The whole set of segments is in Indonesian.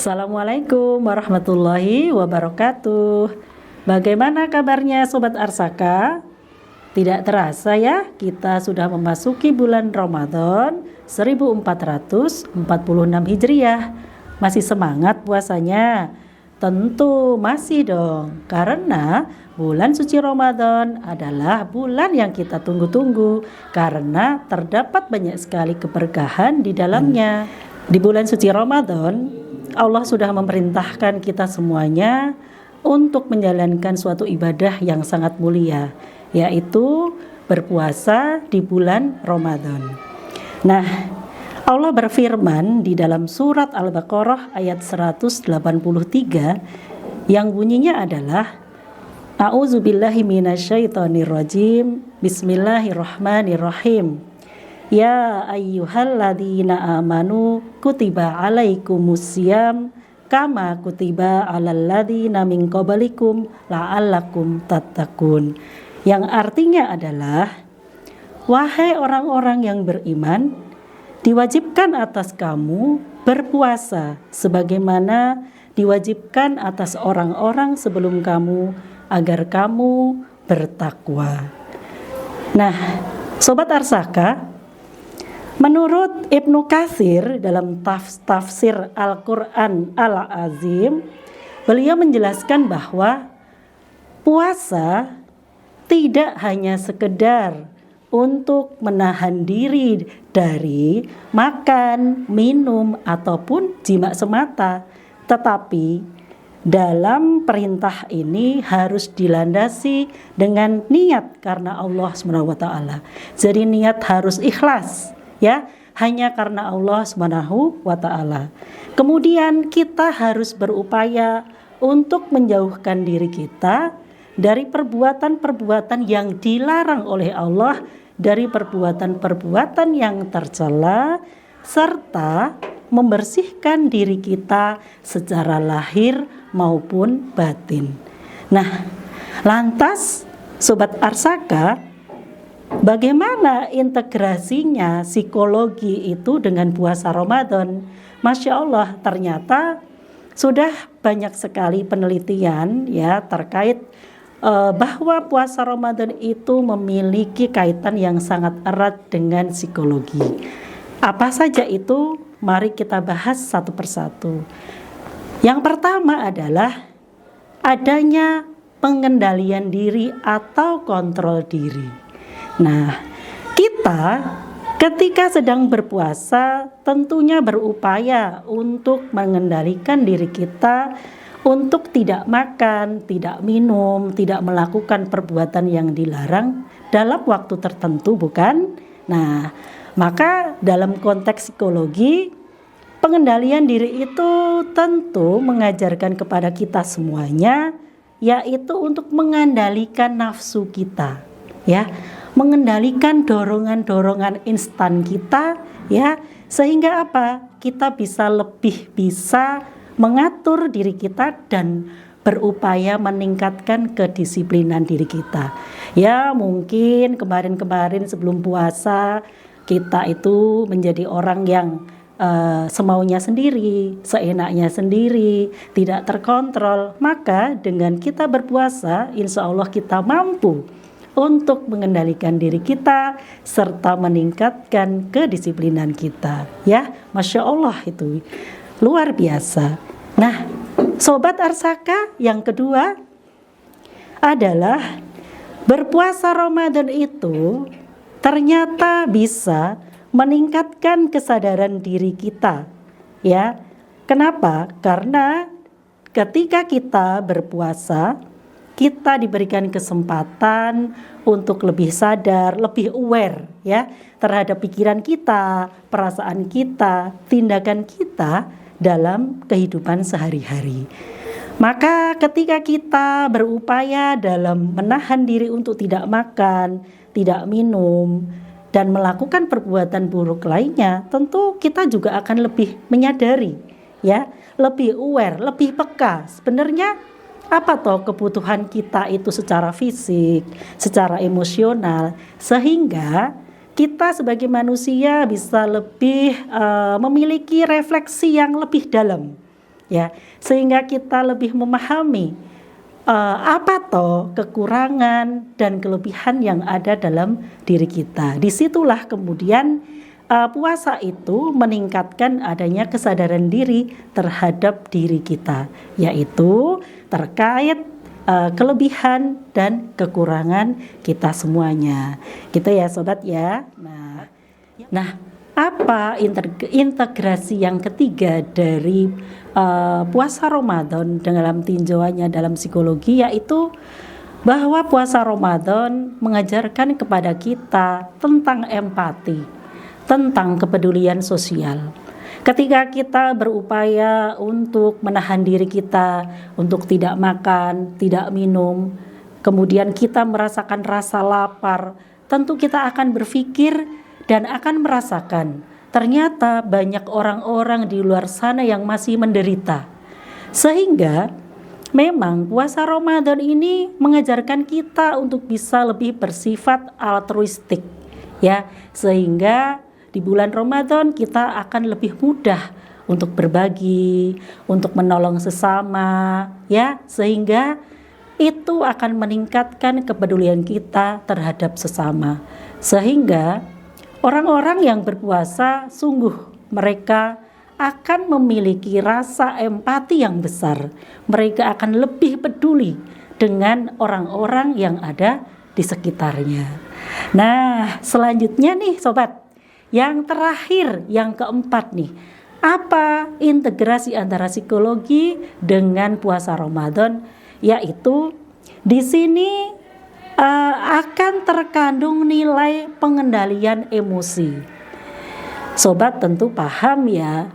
Assalamualaikum warahmatullahi wabarakatuh. Bagaimana kabarnya Sobat Arsaka? Tidak terasa ya, kita sudah memasuki bulan Ramadan 1446 Hijriah. Masih semangat puasanya? Tentu masih dong, karena bulan suci Ramadan adalah bulan yang kita tunggu-tunggu karena terdapat banyak sekali keberkahan di dalamnya. Di bulan suci Ramadan, Allah sudah memerintahkan kita semuanya untuk menjalankan suatu ibadah yang sangat mulia, yaitu berpuasa di bulan Ramadan. Nah, Allah berfirman di dalam surat Al-Baqarah ayat 183 yang bunyinya adalah A'udzubillahi minasyaitonirrajim. Bismillahirrahmanirrahim. Ya ayyuhalladzina amanu kutiba alaikumusiyam kama kutiba alal ladzina min qablikum la'allakum tattaqun. Yang artinya adalah, wahai orang-orang yang beriman, diwajibkan atas kamu berpuasa sebagaimana diwajibkan atas orang-orang sebelum kamu agar kamu bertakwa. Nah, Sobat Arsaka, menurut Ibnu Katsir dalam tafsir Al-Quran Al-Azim, beliau menjelaskan bahwa puasa tidak hanya sekedar untuk menahan diri dari makan, minum, ataupun jima semata, tetapi dalam perintah ini harus dilandasi dengan niat karena Allah SWT. Jadi niat harus ikhlas, ya, hanya karena Allah SWT. Kemudian kita harus berupaya untuk menjauhkan diri kita dari perbuatan-perbuatan yang dilarang oleh Allah, dari perbuatan-perbuatan yang tercela, serta membersihkan diri kita secara lahir maupun batin. Nah, lantas Sobat Arsaka, bagaimana integrasinya psikologi itu dengan puasa Ramadan? Masya Allah, ternyata sudah banyak sekali penelitian ya terkait bahwa puasa Ramadan itu memiliki kaitan yang sangat erat dengan psikologi. Apa saja itu? Mari kita bahas satu persatu. Yang pertama adalah adanya pengendalian diri atau kontrol diri. Nah, kita ketika sedang berpuasa tentunya berupaya untuk mengendalikan diri kita untuk tidak makan, tidak minum, tidak melakukan perbuatan yang dilarang dalam waktu tertentu, bukan? Nah, maka dalam konteks psikologi, pengendalian diri itu tentu mengajarkan kepada kita semuanya, yaitu untuk mengendalikan nafsu kita, ya, mengendalikan dorongan-dorongan instan kita, ya, sehingga apa? Kita bisa lebih bisa mengatur diri kita dan berupaya meningkatkan kedisiplinan diri kita. Ya, mungkin kemarin-kemarin sebelum puasa kita itu menjadi orang yang semaunya sendiri, seenaknya sendiri, tidak terkontrol. Maka dengan kita berpuasa, insya Allah kita mampu untuk mengendalikan diri kita serta meningkatkan kedisiplinan kita. Ya, Masya Allah, itu luar biasa. Nah, Sobat Arsaka, yang kedua adalah berpuasa Ramadan itu ternyata bisa meningkatkan kesadaran diri kita, ya. Kenapa? Karena ketika kita berpuasa, kita diberikan kesempatan untuk lebih sadar, lebih aware, ya, terhadap pikiran kita, perasaan kita, tindakan kita dalam kehidupan sehari-hari. Maka ketika kita berupaya dalam menahan diri untuk tidak makan, tidak minum, dan melakukan perbuatan buruk lainnya, tentu kita juga akan lebih menyadari, ya, lebih aware, lebih peka. Sebenarnya apa toh kebutuhan kita itu secara fisik, secara emosional, sehingga kita sebagai manusia bisa lebih memiliki refleksi yang lebih dalam, ya, sehingga kita lebih memahami apa toh kekurangan dan kelebihan yang ada dalam diri kita. Disitulah kemudian puasa itu meningkatkan adanya kesadaran diri terhadap diri kita, yaitu terkait kelebihan dan kekurangan kita semuanya. Gitu ya sobat ya. Nah, apa integrasi yang ketiga dari puasa Ramadan dalam tinjauannya dalam psikologi, yaitu bahwa puasa Ramadan mengajarkan kepada kita tentang empati, tentang kepedulian sosial. Ketika kita berupaya untuk menahan diri kita untuk tidak makan, tidak minum, kemudian kita merasakan rasa lapar, tentu kita akan berpikir dan akan merasakan ternyata banyak orang-orang di luar sana yang masih menderita. Sehingga memang puasa Ramadan ini mengajarkan kita untuk bisa lebih bersifat altruistik, ya, sehingga di bulan Ramadan kita akan lebih mudah untuk berbagi, untuk menolong sesama, ya, sehingga itu akan meningkatkan kepedulian kita terhadap sesama. Sehingga orang-orang yang berpuasa sungguh mereka akan memiliki rasa empati yang besar. Mereka akan lebih peduli dengan orang-orang yang ada di sekitarnya. Nah, selanjutnya nih sobat, yang terakhir, yang keempat nih, apa integrasi antara psikologi dengan puasa Ramadan? Yaitu di sini akan terkandung nilai pengendalian emosi. Sobat tentu paham ya,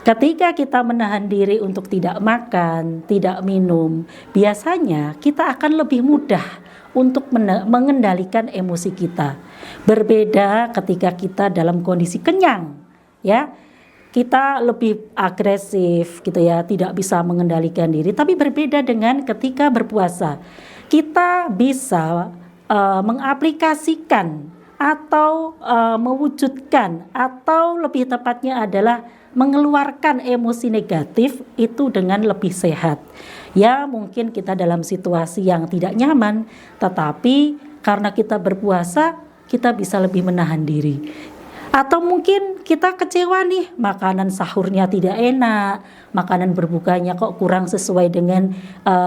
ketika kita menahan diri untuk tidak makan, tidak minum, biasanya kita akan lebih mudah untuk mengendalikan emosi kita. Berbeda ketika kita dalam kondisi kenyang, ya, kita lebih agresif gitu ya, tidak bisa mengendalikan diri. Tapi berbeda dengan ketika berpuasa, kita bisa mengaplikasikan atau mewujudkan, atau lebih tepatnya adalah mengeluarkan emosi negatif itu dengan lebih sehat. Ya, mungkin kita dalam situasi yang tidak nyaman, tetapi karena kita berpuasa, kita bisa lebih menahan diri. Atau mungkin kita kecewa nih, makanan sahurnya tidak enak, makanan berbukanya kok kurang sesuai dengan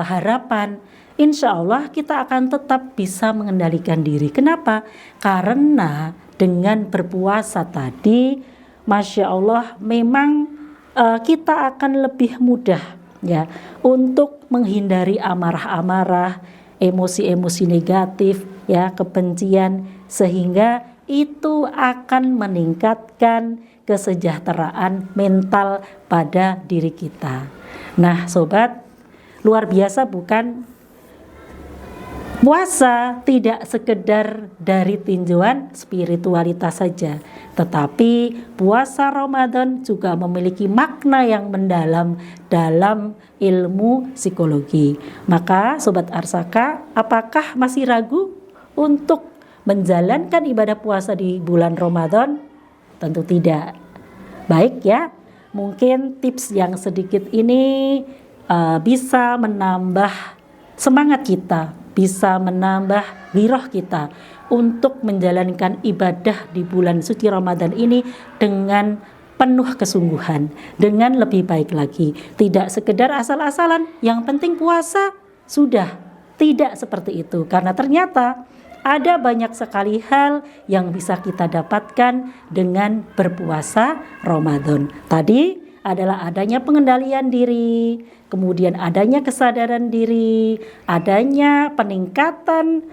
harapan. Insya Allah kita akan tetap bisa mengendalikan diri. Kenapa? Karena dengan berpuasa tadi, Masya Allah, memang kita akan lebih mudah ya untuk menghindari amarah-amarah, emosi-emosi negatif, ya, kebencian, sehingga itu akan meningkatkan kesejahteraan mental pada diri kita. Nah, sobat, luar biasa bukan? Puasa tidak sekedar dari tinjauan spiritualitas saja, tetapi puasa Ramadan juga memiliki makna yang mendalam dalam ilmu psikologi. Maka Sobat Arsaka, apakah masih ragu untuk menjalankan ibadah puasa di bulan Ramadan? Tentu tidak. Baik ya, mungkin tips yang sedikit ini bisa menambah semangat kita, bisa menambah giroh kita untuk menjalankan ibadah di bulan suci Ramadan ini dengan penuh kesungguhan, dengan lebih baik lagi. Tidak sekedar asal-asalan, yang penting puasa sudah. Tidak seperti itu, karena ternyata ada banyak sekali hal yang bisa kita dapatkan dengan berpuasa Ramadan. Tadi adalah adanya pengendalian diri, kemudian adanya kesadaran diri, adanya peningkatan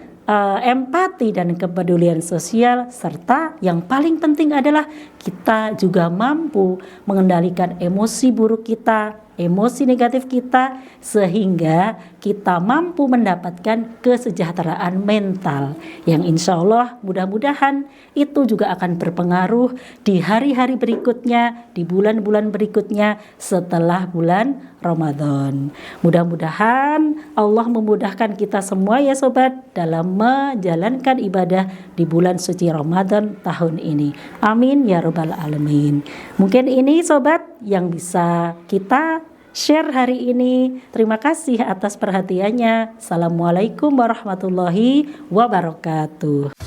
empati dan kepedulian sosial, serta yang paling penting adalah kita juga mampu mengendalikan emosi buruk kita, emosi negatif kita, sehingga kita mampu mendapatkan kesejahteraan mental yang insya Allah mudah-mudahan itu juga akan berpengaruh di hari-hari berikutnya, di bulan-bulan berikutnya setelah bulan Ramadan. Mudah-mudahan Allah memudahkan kita semua ya sobat dalam menjalankan ibadah di bulan suci Ramadan tahun ini. Amin ya rabbal alamin. Mungkin ini sobat yang bisa kita share hari ini. Terima kasih atas perhatiannya. Assalamualaikum warahmatullahi wabarakatuh.